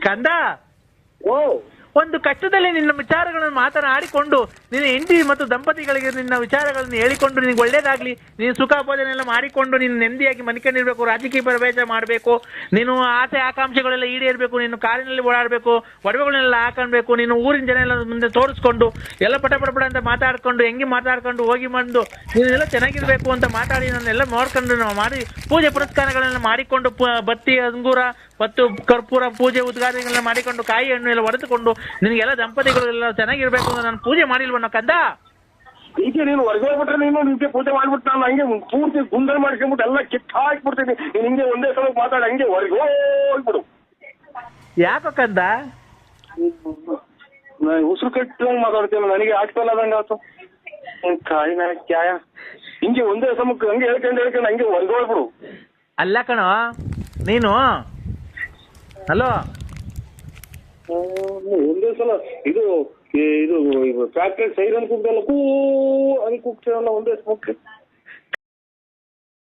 ಕಂದ, ಓ ಒಂದು ಕಷ್ಟದಲ್ಲಿ ನಿನ್ನ ವಿಚಾರಗಳನ್ನು ಮಾತನಾಡಿಕೊಂಡು ನಿನ್ನ ಹೆಂಡತಿ ಮತ್ತು ದಂಪತಿಗಳಿಗೆ ನಿನ್ನ ವಿಚಾರಗಳನ್ನು ಹೇಳಿಕೊಂಡು ನಿನಗೆ ಒಳ್ಳೇದಾಗ್ಲಿ, ನೀನು ಸುಖ ಭೋಜನ ಎಲ್ಲ ಮಾಡಿಕೊಂಡು ನೀನು ನೆಮ್ಮದಿಯಾಗಿ ಮನಿಕೊಂಡಿರ್ಬೇಕು, ರಾಜಕೀಯ ಪ್ರವೇಶ ಮಾಡಬೇಕು, ನೀನು ಆಸೆ ಆಕಾಂಕ್ಷೆಗಳೆಲ್ಲ ಈಡೇರಬೇಕು, ನೀನು ಕಾರಿನಲ್ಲಿ ಓಡಾಡಬೇಕು, ಒಡವೆಗಳನ್ನೆಲ್ಲ ಹಾಕೊಳ್ಬೇಕು, ನೀನು ಊರಿನ ಜನ ಎಲ್ಲ ಮುಂದೆ ತೋರಿಸ್ಕೊಂಡು ಎಲ್ಲ ಪಟ ಅಂತ ಮಾತಾಡ್ಕೊಂಡು ಹೆಂಗೆ ಮಾತಾಡ್ಕೊಂಡು ಹೋಗಿ ಬಂದು ನೀನೆಲ್ಲ ಚೆನ್ನಾಗಿರ್ಬೇಕು ಅಂತ ಮಾತಾಡಿ ನನ್ನೆಲ್ಲ ನೋಡ್ಕೊಂಡು ನಾವು ಮಾಡಿ ಪೂಜೆ ಪುರಸ್ಕಾರಗಳನ್ನ ಮಾಡಿಕೊಂಡು ಬತ್ತಿ ಅಂಗೂರ ಮತ್ತು ಕರ್ಪೂರ ಪೂಜೆ ಉದ್ಘಾಟನೆಗಳನ್ನ ಮಾಡಿಕೊಂಡು ಕಾಯಿ ಹಣ್ಣು ಎಲ್ಲ ಹೊಡೆದುಕೊಂಡು ನಿನಗೆಲ್ಲ ದಂಪತಿಗಳೆಲ್ಲ ಚೆನ್ನಾಗಿರ್ಬೇಕು ಅಂತ ನಾನು ಪೂಜೆ ಮಾಡಿಲ್ವನ್ನ ಕಂದ. ಈಗ ನೀನು ಹೊರಗೆ ಹೋಗ್ಬಿಟ್ರೆ ನೀನು ನಿಂಗೆ ಪೂಜೆ ಮಾಡ್ಬಿಟ್ಟು ನಾನು ಹಂಗೆ ಪೂರ್ತಿ ಗುಂಡಲ್ ಮಾಡ್ಕೊಂಡ್ಬಿಟ್ಟು ಎಲ್ಲ ಕಿತ್ತ ಹಾಕ್ಬಿಡ್ತೀನಿ. ನೀನು ಹಿಂಗೆ ಒಂದೇ ಸಲ ಮಾತಾಡಿ ಹಂಗೆ ಹೊರಗೆ ಹೋಗ್ಬಿಡು. ಯಾಕೋ ಕಂದ? ಉಸಿರು ಕಟ್ಟಂಗ್ ಮಾತಾಡ್ತೀವಿ, ನನಗೆ ಆಗ್ತಲ್ಲ ಅದಂಗ ಆಯ್ತು. ಕಾಯಿನ ಕ್ಯಾಯ ಹಿಂಗೆ ಒಂದೇ ಸಮಕ್ಕೆ ಹಂಗೆ ಹೇಳ್ಕೊಂಡು ಹಂಗೆ ಹೊರಗೆ ಹೋಗ್ಬಿಡು. ಅಲ್ಲ ಕಣೋ ನೀನು, ಹಲೋ ಒಂದೇ ಸಲ ಇದು ಇದು ಫ್ಯಾಕ್ಟ್ರಿ ಸೈರನ್ ಕೂಗ್ದಲ್ಲ ಕೂ ಅಂತ ಕೂಗ್ತೀವಲ್ಲ ಒಂದೇ ಸಮಕ್ಕೆ.